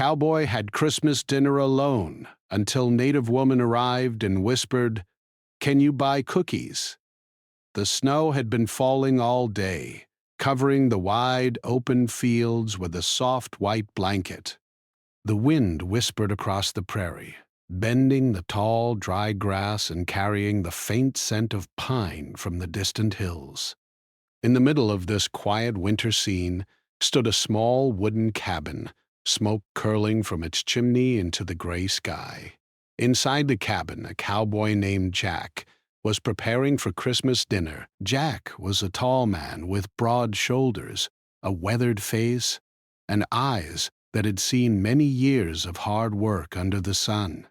Cowboy had Christmas dinner alone until native woman arrived and whispered, "Can you buy cookies?" The snow had been falling all day, covering the wide, open fields with a soft white blanket. The wind whispered across the prairie, bending the tall, dry grass and carrying the faint scent of pine from the distant hills. In the middle of this quiet winter scene stood a small wooden cabin, smoke curling from its chimney into the gray sky. Inside the cabin, a cowboy named Jack was preparing for Christmas dinner. Jack was a tall man with broad shoulders, a weathered face, and eyes that had seen many years of hard work under the sun.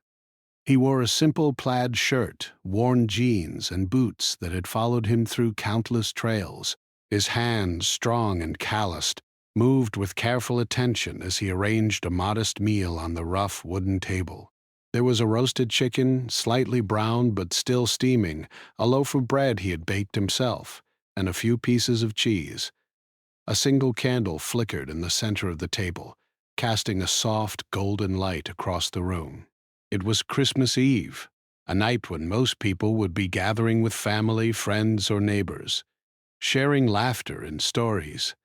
He wore a simple plaid shirt, worn jeans, and boots that had followed him through countless trails. His hands, strong and calloused, moved with careful attention as he arranged a modest meal on the rough wooden table. There was a roasted chicken, slightly browned but still steaming, a loaf of bread he had baked himself, and a few pieces of cheese. A single candle flickered in the center of the table, casting a soft, golden light across the room. It was Christmas Eve, a night when most people would be gathering with family, friends, or neighbors, sharing laughter and stories.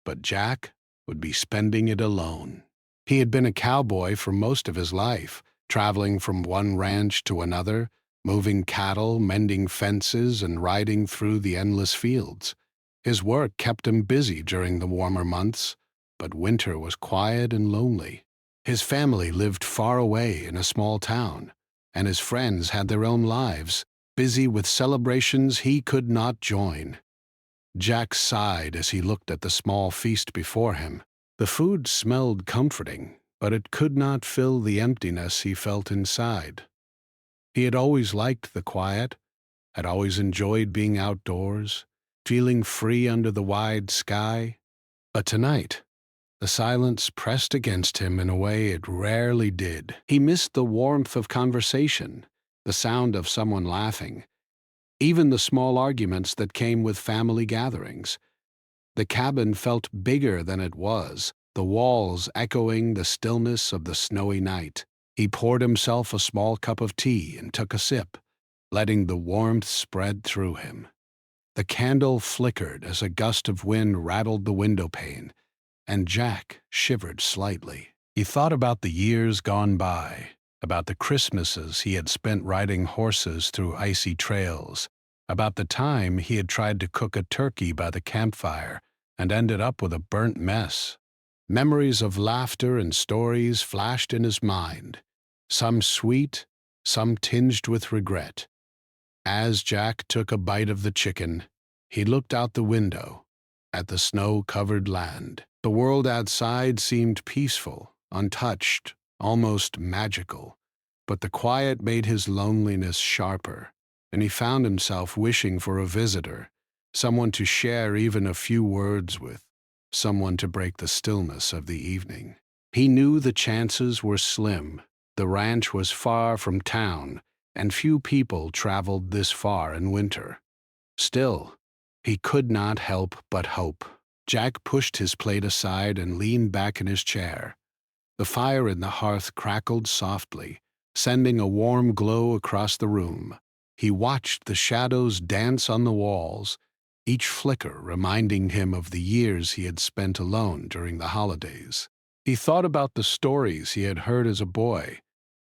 But Jack would be spending it alone. He had been a cowboy for most of his life, traveling from one ranch to another, moving cattle, mending fences, and riding through the endless fields. His work kept him busy during the warmer months, but winter was quiet and lonely. His family lived far away in a small town, and his friends had their own lives, busy with celebrations he could not join. Jack sighed as he looked at the small feast before him. The food smelled comforting, but it could not fill the emptiness he felt inside. He had always liked the quiet, had always enjoyed being outdoors, feeling free under the wide sky. But tonight, the silence pressed against him in a way it rarely did. He missed the warmth of conversation, the sound of someone laughing, even the small arguments that came with family gatherings. The cabin felt bigger than it was, the walls echoing the stillness of the snowy night. He poured himself a small cup of tea and took a sip, letting the warmth spread through him. The candle flickered as a gust of wind rattled the window pane, and Jack shivered slightly. He thought about the years gone by, about the Christmases he had spent riding horses through icy trails, about the time he had tried to cook a turkey by the campfire and ended up with a burnt mess. Memories of laughter and stories flashed in his mind, some sweet, some tinged with regret. As Jack took a bite of the chicken, he looked out the window at the snow-covered land. The world outside seemed peaceful, untouched, almost magical, but the quiet made his loneliness sharper, and he found himself wishing for a visitor, someone to share even a few words with, someone to break the stillness of the evening. He knew the chances were slim. The ranch was far from town, and few people traveled this far in winter. Still, he could not help but hope. Jack pushed his plate aside and leaned back in his chair. The fire in the hearth crackled softly, sending a warm glow across the room. He watched the shadows dance on the walls, each flicker reminding him of the years he had spent alone during the holidays. He thought about the stories he had heard as a boy,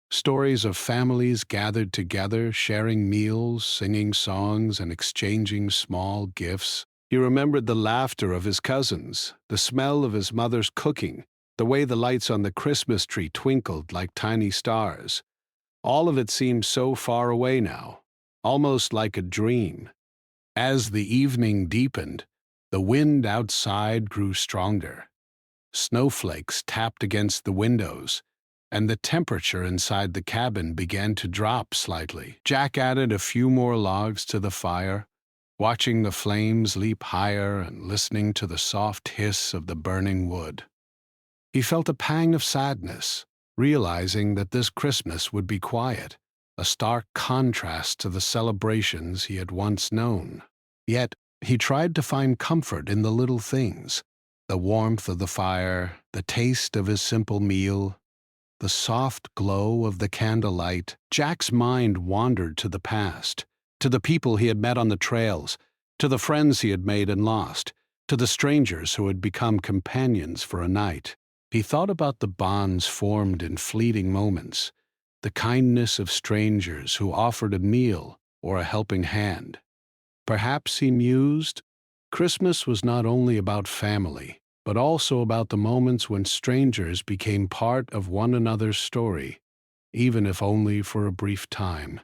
stories of families gathered together, sharing meals, singing songs, and exchanging small gifts. He remembered the laughter of his cousins, the smell of his mother's cooking, the way the lights on the Christmas tree twinkled like tiny stars. All of it seemed so far away now, almost like a dream. As the evening deepened, the wind outside grew stronger. Snowflakes tapped against the windows, and the temperature inside the cabin began to drop slightly. Jack added a few more logs to the fire, watching the flames leap higher and listening to the soft hiss of the burning wood. He felt a pang of sadness, realizing that this Christmas would be quiet, a stark contrast to the celebrations he had once known. Yet, he tried to find comfort in the little things, The warmth of the fire, the taste of his simple meal, the soft glow of the candlelight. Jack's mind wandered to the past, to the people he had met on the trails, to the friends he had made and lost, to the strangers who had become companions for a night. He thought about the bonds formed in fleeting moments, the kindness of strangers who offered a meal or a helping hand. Perhaps, he mused, Christmas was not only about family, but also about the moments when strangers became part of one another's story, even if only for a brief time.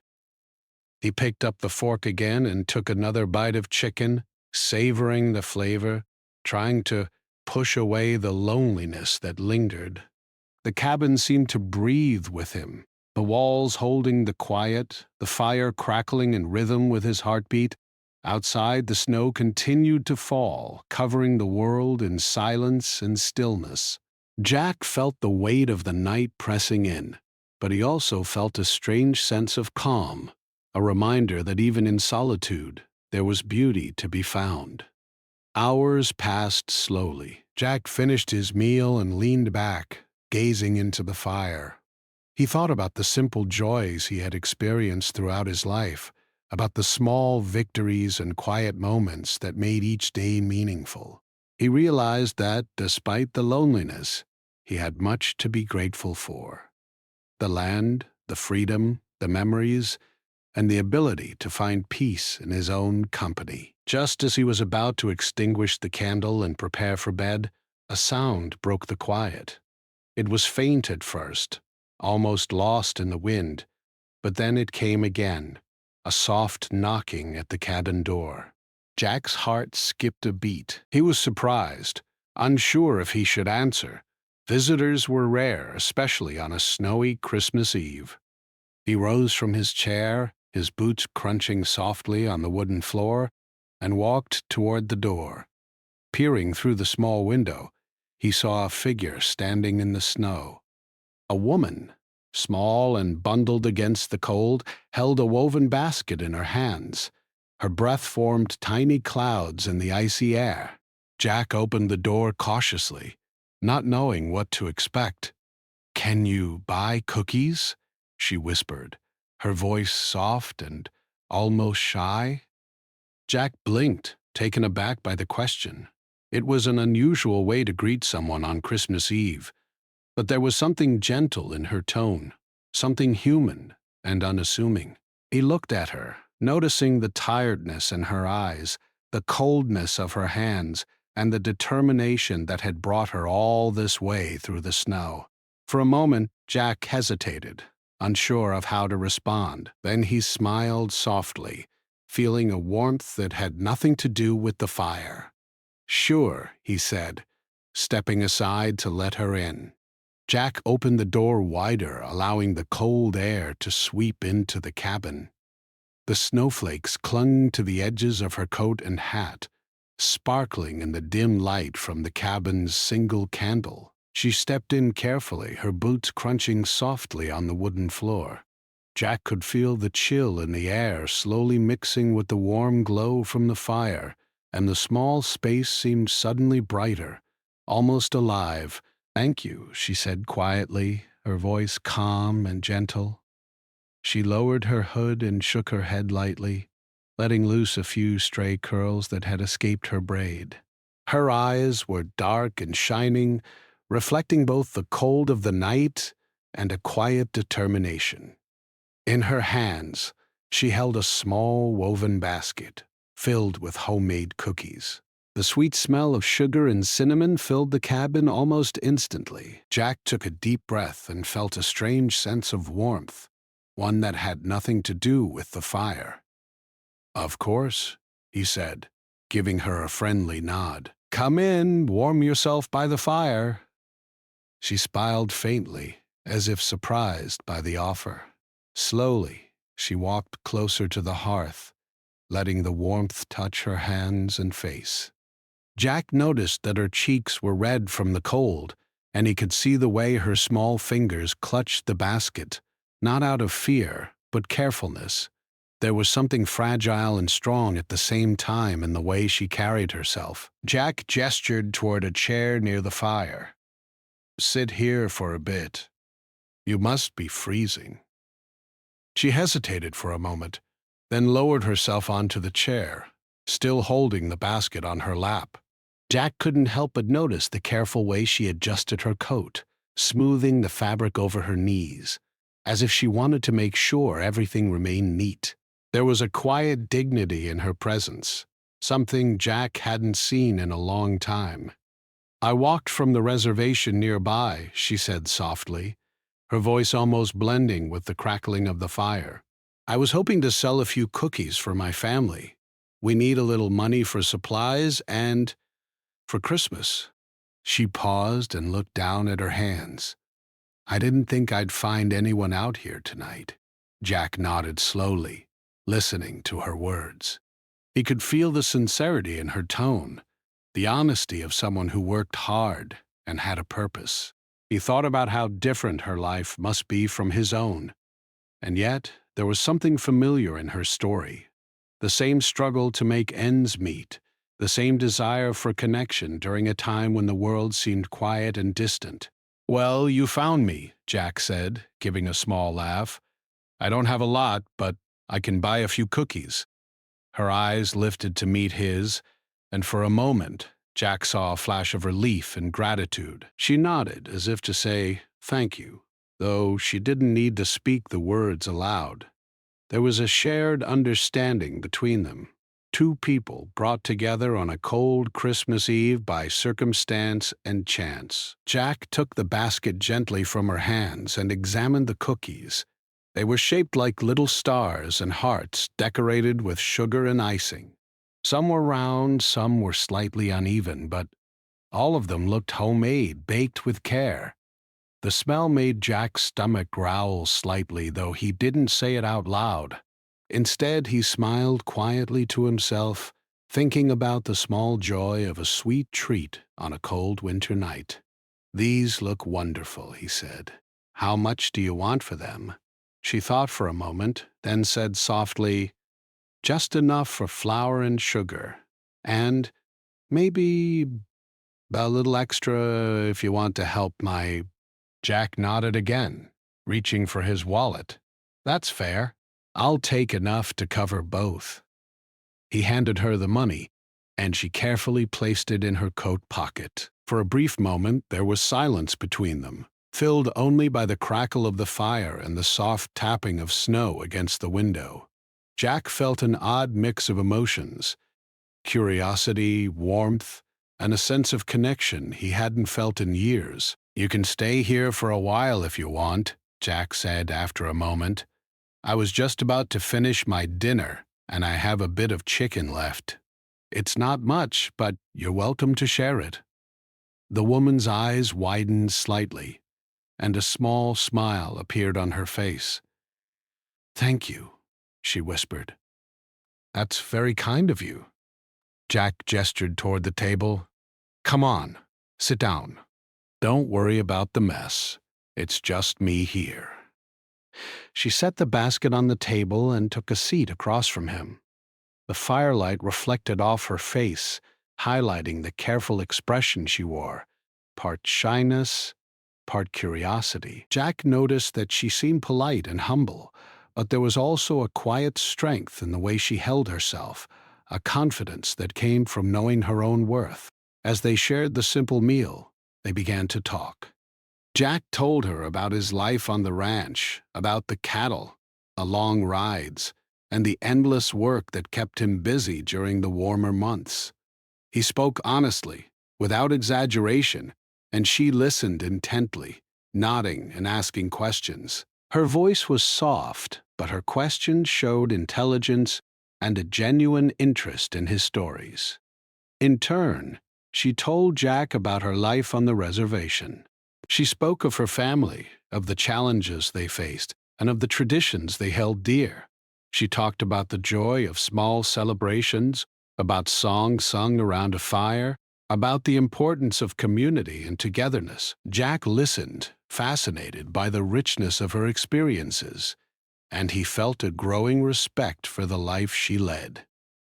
He picked up the fork again and took another bite of chicken, savoring the flavor, trying to push away the loneliness that lingered. The cabin seemed to breathe with him, the walls holding the quiet, the fire crackling in rhythm with his heartbeat. Outside, the snow continued to fall, covering the world in silence and stillness. Jack felt the weight of the night pressing in, but he also felt a strange sense of calm, a reminder that even in solitude, there was beauty to be found. Hours passed slowly. Jack finished his meal and leaned back, gazing into the fire. He thought about the simple joys he had experienced throughout his life, about the small victories and quiet moments that made each day meaningful. He realized that, despite the loneliness, he had much to be grateful for. The land, the freedom, the memories, and the ability to find peace in his own company. Just as he was about to extinguish the candle and prepare for bed, a sound broke the quiet. It was faint at first, almost lost in the wind, but then it came again, a soft knocking at the cabin door. Jack's heart skipped a beat. He was surprised, unsure if he should answer. Visitors were rare, especially on a snowy Christmas Eve. He rose from his chair, his boots crunching softly on the wooden floor, and walked toward the door. Peering through the small window, he saw a figure standing in the snow. A woman, small and bundled against the cold, held a woven basket in her hands. Her breath formed tiny clouds in the icy air. Jack opened the door cautiously, not knowing what to expect. "Can you buy cookies?" she whispered, her voice soft and almost shy. Jack blinked, taken aback by the question. It was an unusual way to greet someone on Christmas Eve, but there was something gentle in her tone, something human and unassuming. He looked at her, noticing the tiredness in her eyes, the coldness of her hands, and the determination that had brought her all this way through the snow. For a moment, Jack hesitated, unsure of how to respond. Then he smiled softly, feeling a warmth that had nothing to do with the fire. "Sure," he said, stepping aside to let her in. Jack opened the door wider, allowing the cold air to sweep into the cabin. The snowflakes clung to the edges of her coat and hat, sparkling in the dim light from the cabin's single candle. She stepped in carefully, her boots crunching softly on the wooden floor. Jack could feel the chill in the air slowly mixing with the warm glow from the fire, and the small space seemed suddenly brighter, almost alive. "Thank you," she said quietly, her voice calm and gentle. She lowered her hood and shook her head lightly, letting loose a few stray curls that had escaped her braid. Her eyes were dark and shining, reflecting both the cold of the night and a quiet determination. In her hands, she held a small woven basket filled with homemade cookies. The sweet smell of sugar and cinnamon filled the cabin almost instantly. Jack took a deep breath and felt a strange sense of warmth, one that had nothing to do with the fire. "Of course," he said, giving her a friendly nod. "Come in, warm yourself by the fire." She smiled faintly, as if surprised by the offer. Slowly, she walked closer to the hearth, letting the warmth touch her hands and face. Jack noticed that her cheeks were red from the cold, and he could see the way her small fingers clutched the basket, not out of fear, but carefulness. There was something fragile and strong at the same time in the way she carried herself. Jack gestured toward a chair near the fire. "Sit here for a bit. You must be freezing." She hesitated for a moment, then lowered herself onto the chair, still holding the basket on her lap. Jack couldn't help but notice the careful way she adjusted her coat, smoothing the fabric over her knees, as if she wanted to make sure everything remained neat. There was a quiet dignity in her presence, something Jack hadn't seen in a long time. "I walked from the reservation nearby," she said softly, her voice almost blending with the crackling of the fire. "I was hoping to sell a few cookies for my family. We need a little money for supplies and for Christmas." She paused and looked down at her hands. "I didn't think I'd find anyone out here tonight." Jack nodded slowly, listening to her words. He could feel the sincerity in her tone, the honesty of someone who worked hard and had a purpose. He thought about how different her life must be from his own, and yet there was something familiar in her story. The same struggle to make ends meet, the same desire for connection during a time when the world seemed quiet and distant. "Well, you found me," Jack said, giving a small laugh. "I don't have a lot, but I can buy a few cookies." Her eyes lifted to meet his, and for a moment, Jack saw a flash of relief and gratitude. She nodded as if to say, "Thank you," though she didn't need to speak the words aloud. There was a shared understanding between them. Two people brought together on a cold Christmas Eve by circumstance and chance. Jack took the basket gently from her hands and examined the cookies. They were shaped like little stars and hearts decorated with sugar and icing. Some were round, some were slightly uneven, but all of them looked homemade, baked with care. The smell made Jack's stomach growl slightly, though he didn't say it out loud. Instead, he smiled quietly to himself, thinking about the small joy of a sweet treat on a cold winter night. "These look wonderful," he said. "How much do you want for them?" She thought for a moment, then said softly, "Just enough for flour and sugar, and maybe a little extra if you want to help my—" Jack nodded again, reaching for his wallet. "That's fair. I'll take enough to cover both." He handed her the money, and she carefully placed it in her coat pocket. For a brief moment, there was silence between them, filled only by the crackle of the fire and the soft tapping of snow against the window. Jack felt an odd mix of emotions: curiosity, warmth, and a sense of connection he hadn't felt in years. "You can stay here for a while if you want," Jack said after a moment. "I was just about to finish my dinner, and I have a bit of chicken left. It's not much, but you're welcome to share it." The woman's eyes widened slightly, and a small smile appeared on her face. "Thank you," she whispered. "That's very kind of you." Jack gestured toward the table. "Come on, sit down. Don't worry about the mess. It's just me here." She set the basket on the table and took a seat across from him. The firelight reflected off her face, highlighting the careful expression she wore, part shyness, part curiosity. Jack noticed that she seemed polite and humble, but there was also a quiet strength in the way she held herself, a confidence that came from knowing her own worth. As they shared the simple meal, they began to talk. Jack told her about his life on the ranch, about the cattle, the long rides, and the endless work that kept him busy during the warmer months. He spoke honestly, without exaggeration, and she listened intently, nodding and asking questions. Her voice was soft, but her questions showed intelligence and a genuine interest in his stories. In turn, she told Jack about her life on the reservation. She spoke of her family, of the challenges they faced, and of the traditions they held dear. She talked about the joy of small celebrations, about songs sung around a fire, about the importance of community and togetherness. Jack listened, fascinated by the richness of her experiences. and he felt a growing respect for the life she led.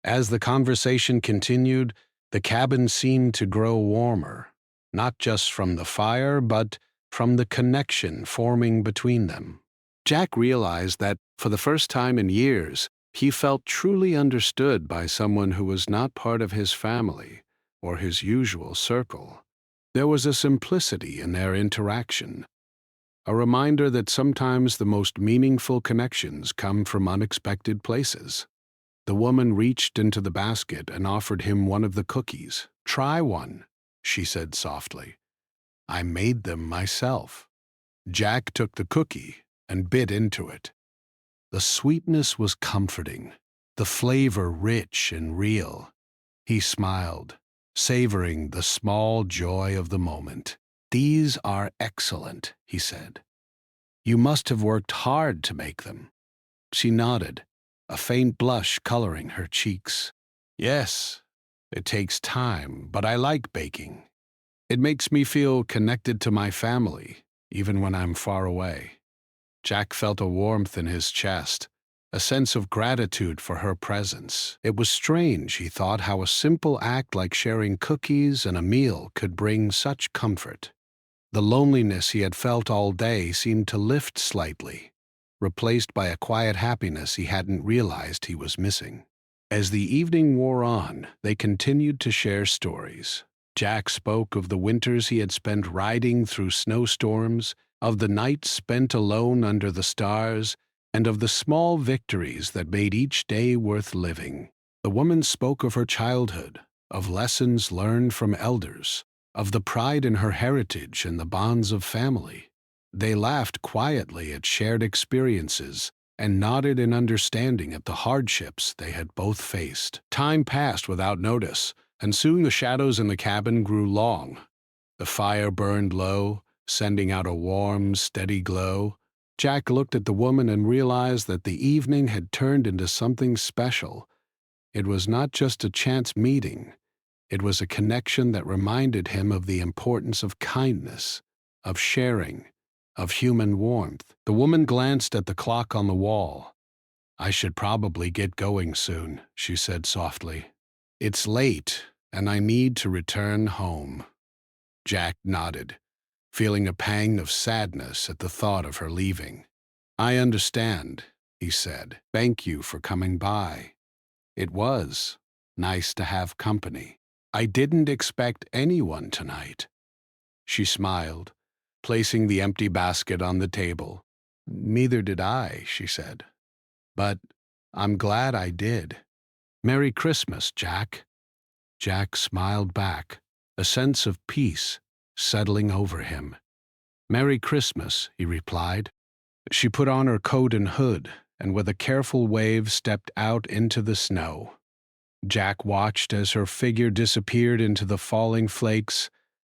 As the conversation continued, the cabin seemed to grow warmer, not just from the fire, but from the connection forming between them. Jack realized that, for the first time in years, he felt truly understood by someone who was not part of his family or his usual circle. There was a simplicity in their interaction, a reminder that sometimes the most meaningful connections come from unexpected places. The woman reached into the basket and offered him one of the cookies. "Try one," she said softly. "I made them myself." Jack took the cookie and bit into it. The sweetness was comforting, the flavor rich and real. He smiled, savoring the small joy of the moment. "These are excellent," he said. "You must have worked hard to make them." She nodded, a faint blush coloring her cheeks. "Yes, it takes time, but I like baking. It makes me feel connected to my family, even when I'm far away." Jack felt a warmth in his chest, a sense of gratitude for her presence. It was strange, he thought, how a simple act like sharing cookies and a meal could bring such comfort. The loneliness he had felt all day seemed to lift slightly, replaced by a quiet happiness he hadn't realized he was missing. As the evening wore on, they continued to share stories. Jack spoke of the winters he had spent riding through snowstorms, of the nights spent alone under the stars, and of the small victories that made each day worth living. The woman spoke of her childhood, of lessons learned from elders, of the pride in her heritage and the bonds of family. They laughed quietly at shared experiences and nodded in understanding at the hardships they had both faced. Time passed without notice, and soon the shadows in the cabin grew long. The fire burned low, sending out a warm, steady glow. Jack looked at the woman and realized that the evening had turned into something special. It was not just a chance meeting. It was a connection that reminded him of the importance of kindness, of sharing, of human warmth. The woman glanced at the clock on the wall. "I should probably get going soon," she said softly. "It's late, and I need to return home." Jack nodded, feeling a pang of sadness at the thought of her leaving. "I understand," he said. "Thank you for coming by. It was nice to have company. I didn't expect anyone tonight." She smiled, placing the empty basket on the table. "Neither did I," she said. "But I'm glad I did. Merry Christmas, Jack." Jack smiled back, a sense of peace settling over him. "Merry Christmas," he replied. She put on her coat and hood, and with a careful wave stepped out into the snow. Jack watched as her figure disappeared into the falling flakes,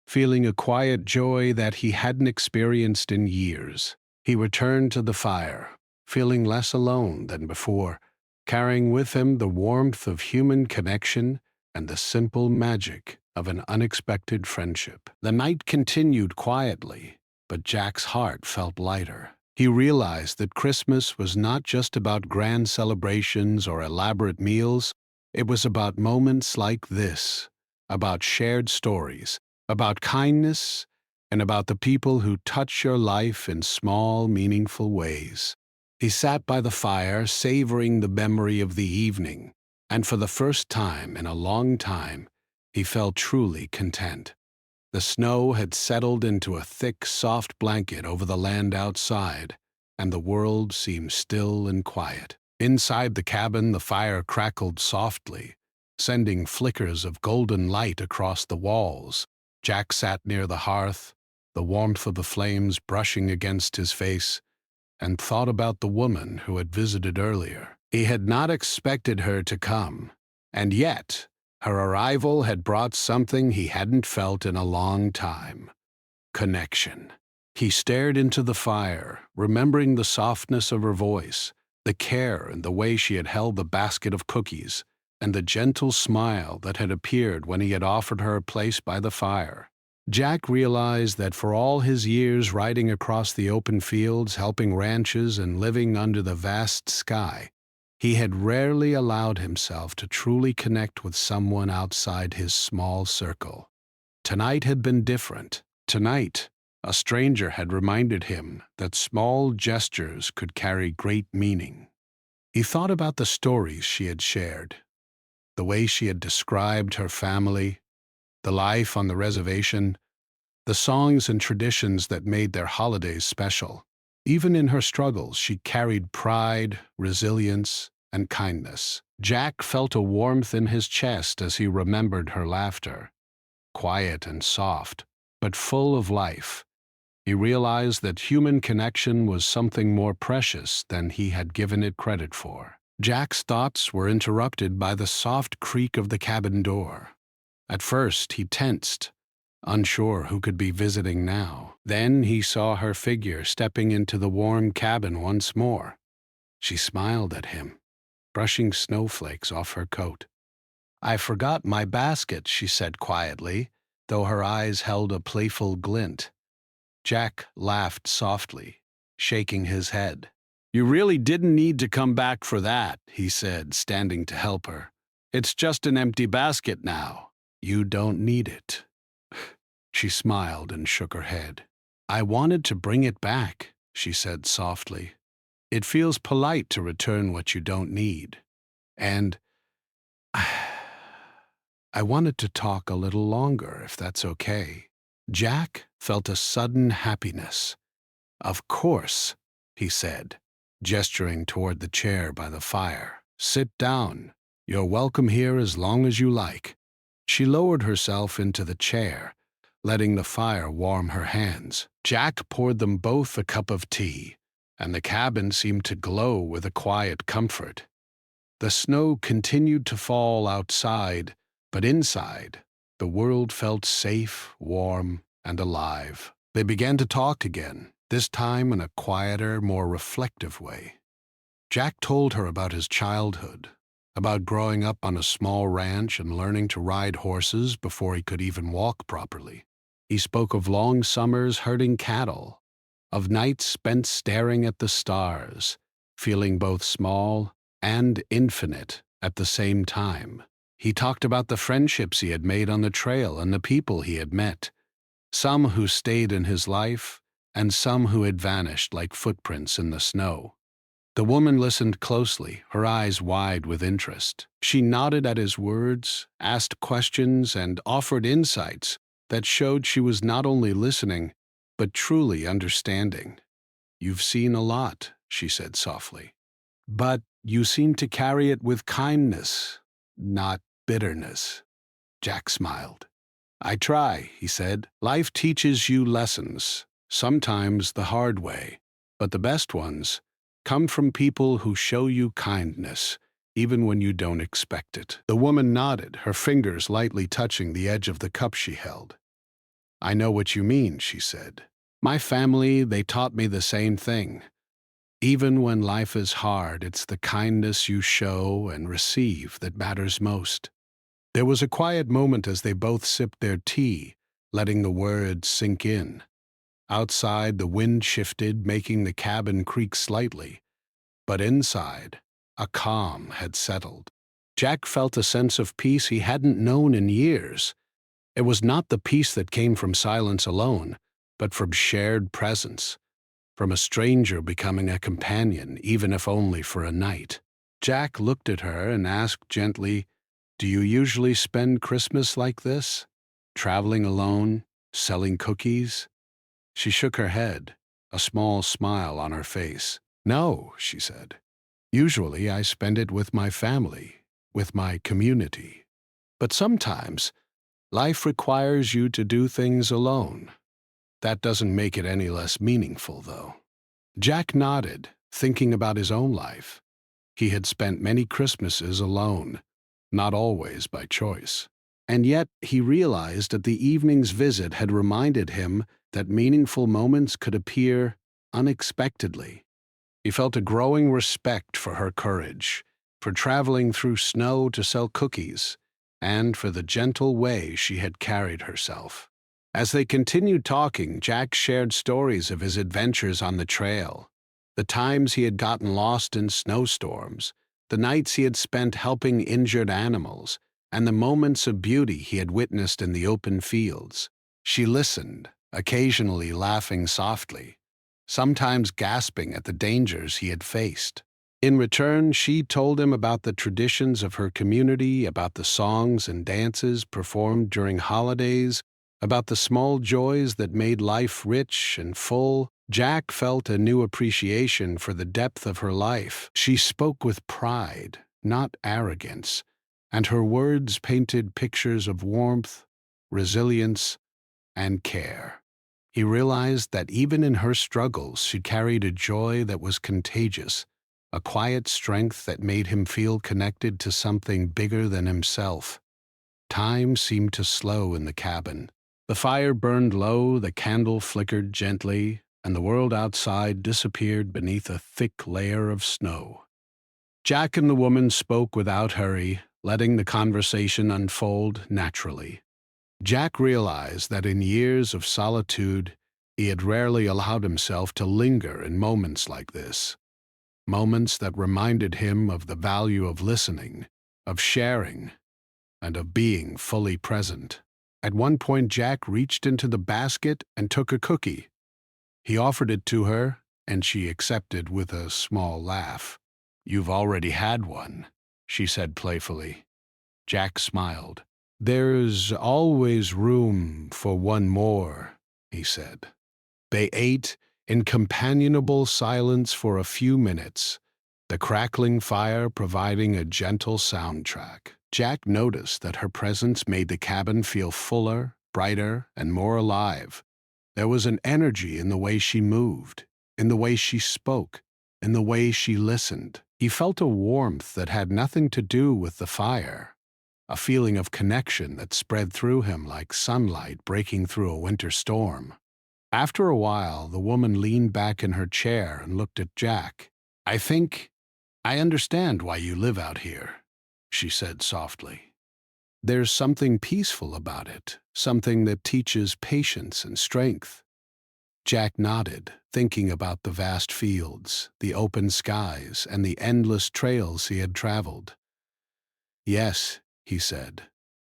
feeling a quiet joy that he hadn't experienced in years. He returned to the fire, feeling less alone than before, carrying with him the warmth of human connection and the simple magic of an unexpected friendship. The night continued quietly, but Jack's heart felt lighter. He realized that Christmas was not just about grand celebrations or elaborate meals. It was about moments like this, about shared stories, about kindness, and about the people who touch your life in small, meaningful ways. He sat by the fire, savoring the memory of the evening, and for the first time in a long time, he felt truly content. The snow had settled into a thick, soft blanket over the land outside, and the world seemed still and quiet. Inside the cabin, the fire crackled softly, sending flickers of golden light across the walls. Jack sat near the hearth, the warmth of the flames brushing against his face, and thought about the woman who had visited earlier. He had not expected her to come, and yet her arrival had brought something he hadn't felt in a long time: connection. He stared into the fire, remembering the softness of her voice, the care and the way she had held the basket of cookies, and the gentle smile that had appeared when he had offered her a place by the fire. Jack realized that for all his years riding across the open fields, helping ranches, and living under the vast sky, he had rarely allowed himself to truly connect with someone outside his small circle. Tonight had been different. Tonight, a stranger had reminded him that small gestures could carry great meaning. He thought about the stories she had shared, the way she had described her family, the life on the reservation, the songs and traditions that made their holidays special. Even in her struggles, she carried pride, resilience, and kindness. Jack felt a warmth in his chest as he remembered her laughter, quiet and soft, but full of life. He realized that human connection was something more precious than he had given it credit for. Jack's thoughts were interrupted by the soft creak of the cabin door. At first, he tensed, unsure who could be visiting now. Then he saw her figure stepping into the warm cabin once more. She smiled at him, brushing snowflakes off her coat. "I forgot my basket," she said quietly, though her eyes held a playful glint. Jack laughed softly, shaking his head. "You really didn't need to come back for that," he said, standing to help her. "It's just an empty basket now." "You don't need it." She smiled and shook her head. "I wanted to bring it back," she said softly. "It feels polite to return what you don't need. And I wanted to talk a little longer, if that's okay." Jack felt a sudden happiness. "Of course," he said, gesturing toward the chair by the fire. "Sit down. You're welcome here as long as you like." She lowered herself into the chair, letting the fire warm her hands. Jack poured them both a cup of tea, and the cabin seemed to glow with a quiet comfort. The snow continued to fall outside, but inside, the world felt safe, warm, and alive. They began to talk again, this time in a quieter, more reflective way. Jack told her about his childhood, about growing up on a small ranch and learning to ride horses before he could even walk properly. He spoke of long summers herding cattle, of nights spent staring at the stars, feeling both small and infinite at the same time. He talked about the friendships he had made on the trail and the people he had met, some who stayed in his life and some who had vanished like footprints in the snow. The woman listened closely, her eyes wide with interest. She nodded at his words, asked questions, and offered insights that showed she was not only listening, but truly understanding. "You've seen a lot," she said softly. "But you seem to carry it with kindness, not bitterness." Jack smiled. "I try," he said. "Life teaches you lessons, sometimes the hard way, but the best ones come from people who show you kindness, even when you don't expect it." The woman nodded, her fingers lightly touching the edge of the cup she held. "I know what you mean," she said. "My family, they taught me the same thing. Even when life is hard, it's the kindness you show and receive that matters most." There was a quiet moment as they both sipped their tea, letting the words sink in. Outside, the wind shifted, making the cabin creak slightly, but inside, a calm had settled. Jack felt a sense of peace he hadn't known in years. It was not the peace that came from silence alone, but from shared presence, from a stranger becoming a companion, even if only for a night. Jack looked at her and asked gently, "Do you usually spend Christmas like this? Traveling alone, selling cookies?" She shook her head, a small smile on her face. "No," she said. "Usually I spend it with my family, with my community. But sometimes life requires you to do things alone. That doesn't make it any less meaningful, though." Jack nodded, thinking about his own life. He had spent many Christmases alone, not always by choice. And yet he realized that the evening's visit had reminded him that meaningful moments could appear unexpectedly. He felt a growing respect for her courage, for traveling through snow to sell cookies, and for the gentle way she had carried herself. As they continued talking, Jack shared stories of his adventures on the trail, the times he had gotten lost in snowstorms, the nights he had spent helping injured animals, and the moments of beauty he had witnessed in the open fields. She listened, occasionally laughing softly, sometimes gasping at the dangers he had faced. In return, she told him about the traditions of her community, about the songs and dances performed during holidays, about the small joys that made life rich and full. Jack felt a new appreciation for the depth of her life. She spoke with pride, not arrogance, and her words painted pictures of warmth, resilience, and care. He realized that even in her struggles, she carried a joy that was contagious, a quiet strength that made him feel connected to something bigger than himself. Time seemed to slow in the cabin. The fire burned low, the candle flickered gently, and the world outside disappeared beneath a thick layer of snow. Jack and the woman spoke without hurry, letting the conversation unfold naturally. Jack realized that in years of solitude, he had rarely allowed himself to linger in moments like this, moments that reminded him of the value of listening, of sharing, and of being fully present. At one point, Jack reached into the basket and took a cookie. He offered it to her, and she accepted with a small laugh. "You've already had one," she said playfully. Jack smiled. "There's always room for one more," he said. They ate in companionable silence for a few minutes, the crackling fire providing a gentle soundtrack. Jack noticed that her presence made the cabin feel fuller, brighter, and more alive. There was an energy in the way she moved, in the way she spoke, in the way she listened. He felt a warmth that had nothing to do with the fire, a feeling of connection that spread through him like sunlight breaking through a winter storm. After a while, the woman leaned back in her chair and looked at Jack. I understand why you live out here," she said softly. "There's something peaceful about it, something that teaches patience and strength." Jack nodded, thinking about the vast fields, the open skies, and the endless trails he had traveled. "Yes," he said,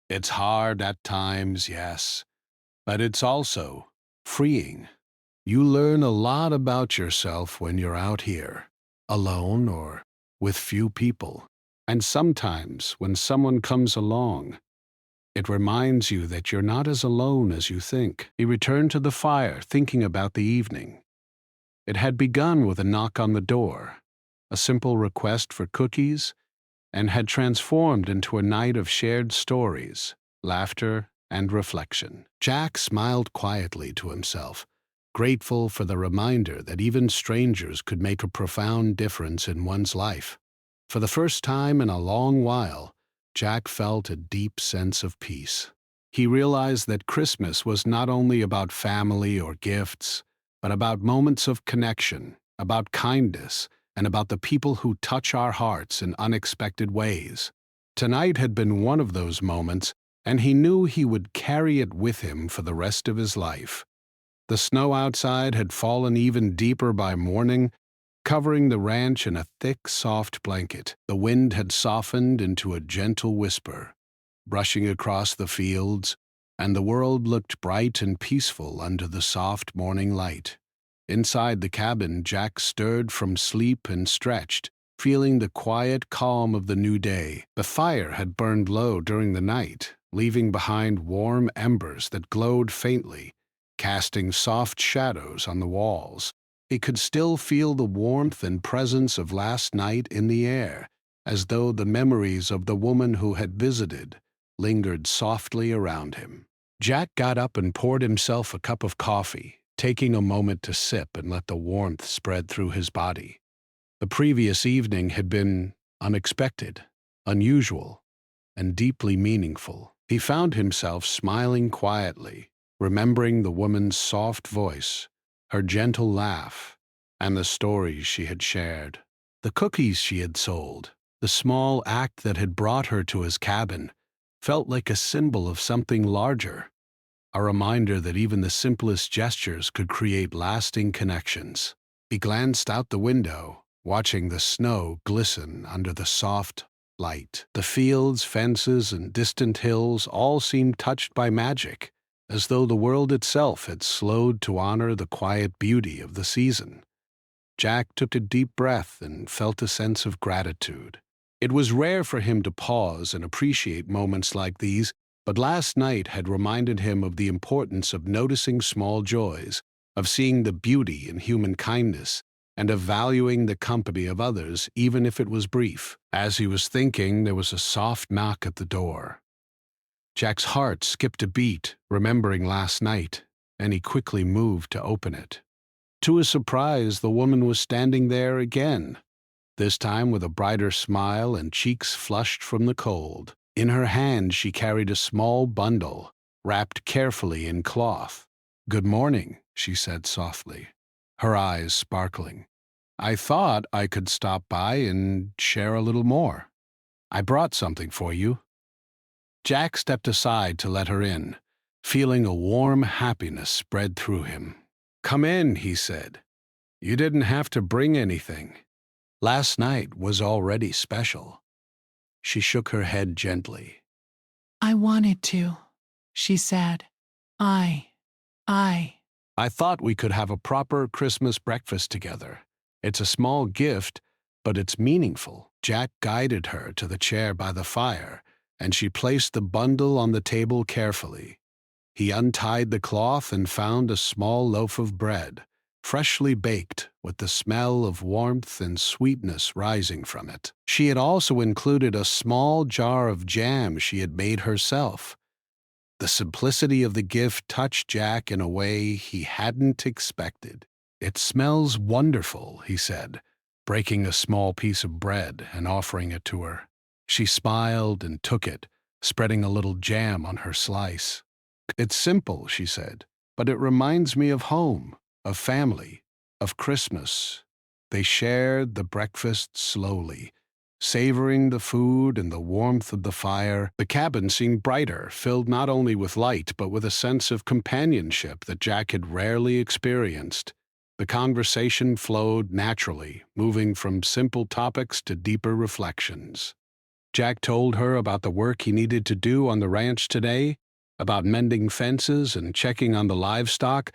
"it's hard at times, yes, but it's also freeing. You learn a lot about yourself when you're out here, alone or with few people. And sometimes, when someone comes along, it reminds you that you're not as alone as you think." He returned to the fire, thinking about the evening. It had begun with a knock on the door, a simple request for cookies, and had transformed into a night of shared stories, laughter, and reflection. Jack smiled quietly to himself, grateful for the reminder that even strangers could make a profound difference in one's life. For the first time in a long while, Jack felt a deep sense of peace. He realized that Christmas was not only about family or gifts, but about moments of connection, about kindness, and about the people who touch our hearts in unexpected ways. Tonight had been one of those moments, and he knew he would carry it with him for the rest of his life. The snow outside had fallen even deeper by morning, covering the ranch in a thick, soft blanket. The wind had softened into a gentle whisper, brushing across the fields, and the world looked bright and peaceful under the soft morning light. Inside the cabin, Jack stirred from sleep and stretched, feeling the quiet calm of the new day. The fire had burned low during the night, leaving behind warm embers that glowed faintly, casting soft shadows on the walls. He could still feel the warmth and presence of last night in the air, as though the memories of the woman who had visited lingered softly around him. Jack got up and poured himself a cup of coffee, taking a moment to sip and let the warmth spread through his body. The previous evening had been unexpected, unusual, and deeply meaningful. He found himself smiling quietly, remembering the woman's soft voice, her gentle laugh, and the stories she had shared. The cookies she had sold, the small act that had brought her to his cabin, felt like a symbol of something larger. a reminder that even the simplest gestures could create lasting connections. He glanced out the window, watching the snow glisten under the soft light. The fields, fences, and distant hills all seemed touched by magic, as though the world itself had slowed to honor the quiet beauty of the season. Jack took a deep breath and felt a sense of gratitude. It was rare for him to pause and appreciate moments like these, but last night had reminded him of the importance of noticing small joys, of seeing the beauty in human kindness, and of valuing the company of others, even if it was brief. As he was thinking, there was a soft knock at the door. Jack's heart skipped a beat, remembering last night, and he quickly moved to open it. To his surprise, the woman was standing there again, this time with a brighter smile and cheeks flushed from the cold. In her hand, she carried a small bundle, wrapped carefully in cloth. "Good morning," she said softly, her eyes sparkling. "I thought I could stop by and share a little more. I brought something for you." Jack stepped aside to let her in, feeling a warm happiness spread through him. "Come in," he said. "You didn't have to bring anything. Last night was already special." She shook her head gently. "I wanted to," she said. I "I thought we could have a proper Christmas breakfast together. It's a small gift, but it's meaningful." Jack guided her to the chair by the fire, and she placed the bundle on the table carefully. He untied the cloth and found a small loaf of bread, freshly baked, with the smell of warmth and sweetness rising from it. She had also included a small jar of jam she had made herself. The simplicity of the gift touched Jack in a way he hadn't expected. "It smells wonderful," he said, breaking a small piece of bread and offering it to her. She smiled and took it, spreading a little jam on her slice. "It's simple," she said, "but it reminds me of home, of family, of Christmas." They shared the breakfast slowly, savoring the food and the warmth of the fire. The cabin seemed brighter, filled not only with light but with a sense of companionship that Jack had rarely experienced. The conversation flowed naturally, moving from simple topics to deeper reflections. Jack told her about the work he needed to do on the ranch today, about mending fences and checking on the livestock,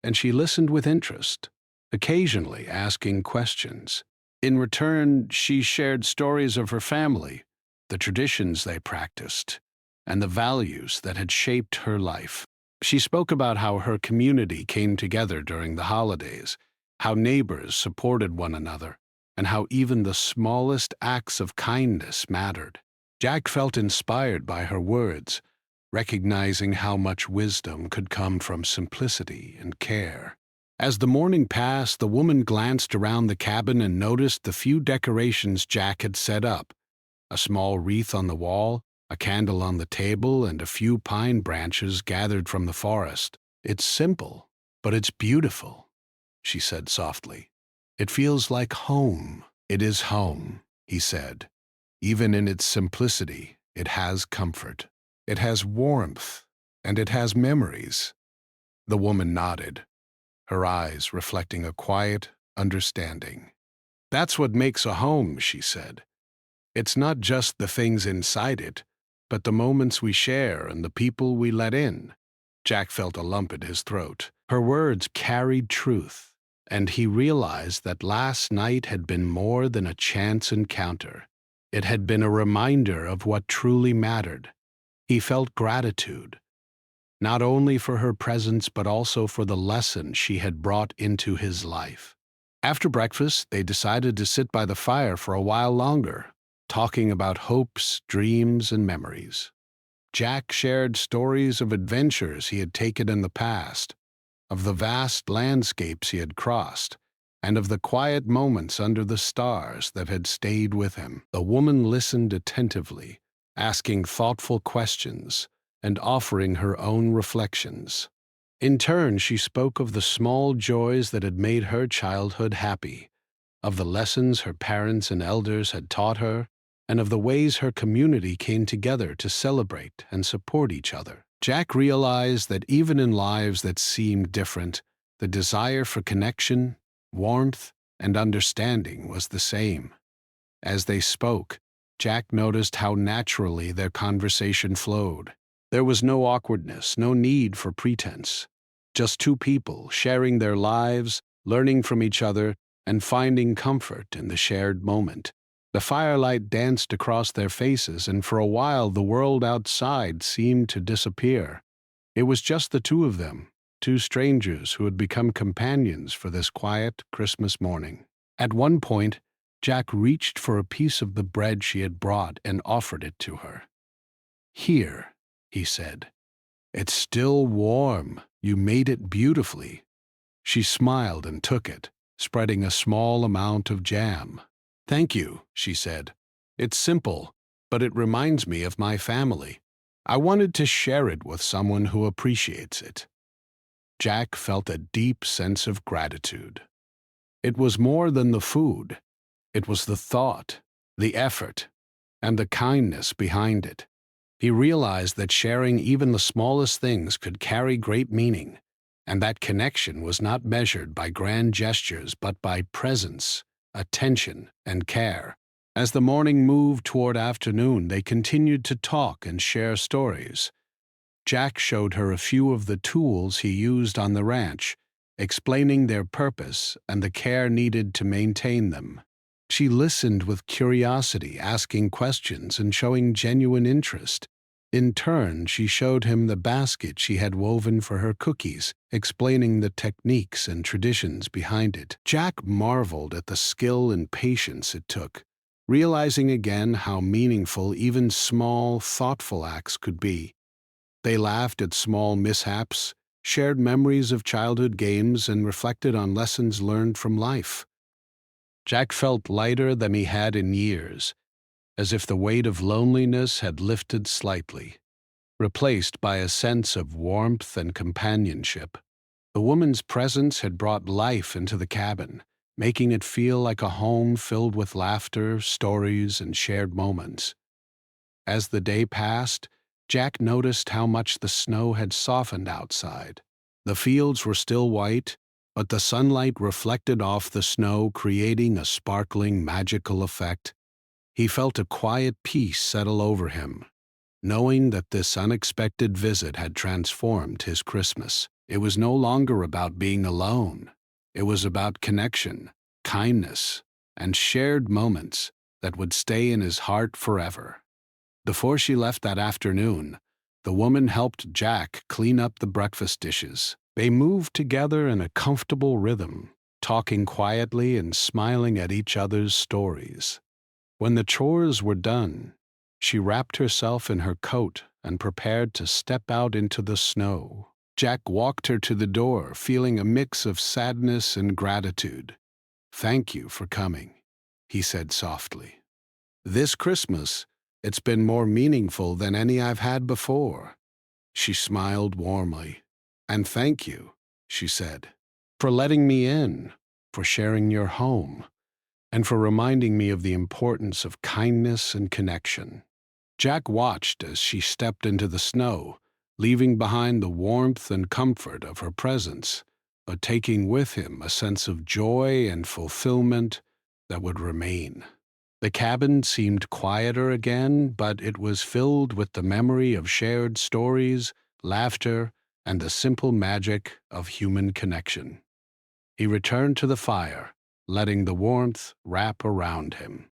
and she listened with interest, occasionally asking questions. In return, she shared stories of her family, the traditions they practiced, and the values that had shaped her life. She spoke about how her community came together during the holidays, how neighbors supported one another, and how even the smallest acts of kindness mattered. Jack felt inspired by her words, recognizing how much wisdom could come from simplicity and care. As the morning passed, the woman glanced around the cabin and noticed the few decorations Jack had set up: a small wreath on the wall, a candle on the table, and a few pine branches gathered from the forest. "It's simple, but it's beautiful," she said softly. "It feels like home." "It is home," he said. "Even in its simplicity, it has comfort. It has warmth, and it has memories." The woman nodded, her eyes reflecting a quiet understanding. "That's what makes a home," she said. "It's not just the things inside it, but the moments we share and the people we let in." Jack felt a lump in his throat. Her words carried truth, and he realized that last night had been more than a chance encounter. It had been a reminder of what truly mattered. He felt gratitude, not only for her presence but also for the lesson she had brought into his life. After breakfast, they decided to sit by the fire for a while longer, talking about hopes, dreams, and memories. Jack shared stories of adventures he had taken in the past, of the vast landscapes he had crossed, and of the quiet moments under the stars that had stayed with him. The woman listened attentively, asking thoughtful questions and offering her own reflections. In turn, she spoke of the small joys that had made her childhood happy, of the lessons her parents and elders had taught her, and of the ways her community came together to celebrate and support each other. Jack realized that even in lives that seemed different, the desire for connection, warmth, and understanding was the same. As they spoke, Jack noticed how naturally their conversation flowed. There was no awkwardness, no need for pretense. Just two people sharing their lives, learning from each other, and finding comfort in the shared moment. The firelight danced across their faces, and for a while the world outside seemed to disappear. It was just the two of them, two strangers who had become companions for this quiet Christmas morning. At one point, Jack reached for a piece of the bread she had brought and offered it to her. "Here," he said. "It's still warm. You made it beautifully." She smiled and took it, spreading a small amount of jam. "Thank you," she said. "It's simple, but it reminds me of my family. I wanted to share it with someone who appreciates it." Jack felt a deep sense of gratitude. It was more than the food. It was the thought, the effort, and the kindness behind it. He realized that sharing even the smallest things could carry great meaning, and that connection was not measured by grand gestures but by presence, attention, and care. As the morning moved toward afternoon, they continued to talk and share stories. Jack showed her a few of the tools he used on the ranch, explaining their purpose and the care needed to maintain them. She listened with curiosity, asking questions and showing genuine interest. In turn, she showed him the basket she had woven for her cookies, explaining the techniques and traditions behind it. Jack marveled at the skill and patience it took, realizing again how meaningful even small, thoughtful acts could be. They laughed at small mishaps, shared memories of childhood games, and reflected on lessons learned from life. Jack felt lighter than he had in years, as if the weight of loneliness had lifted slightly, replaced by a sense of warmth and companionship. The woman's presence had brought life into the cabin, making it feel like a home filled with laughter, stories, and shared moments. As the day passed, Jack noticed how much the snow had softened outside. The fields were still white, but the sunlight reflected off the snow, creating a sparkling, magical effect. He felt a quiet peace settle over him, knowing that this unexpected visit had transformed his Christmas. It was no longer about being alone. It was about connection, kindness, and shared moments that would stay in his heart forever. Before she left that afternoon, the woman helped Jack clean up the breakfast dishes. They moved together in a comfortable rhythm, talking quietly and smiling at each other's stories. When the chores were done, she wrapped herself in her coat and prepared to step out into the snow. Jack walked her to the door, feeling a mix of sadness and gratitude. "Thank you for coming," he said softly. "This Christmas, it's been more meaningful than any I've had before." She smiled warmly. "And thank you," she said, "for letting me in, for sharing your home, and for reminding me of the importance of kindness and connection." Jack watched as she stepped into the snow, leaving behind the warmth and comfort of her presence, but taking with him a sense of joy and fulfillment that would remain. The cabin seemed quieter again, but it was filled with the memory of shared stories, laughter, and the simple magic of human connection. He returned to the fire, letting the warmth wrap around him.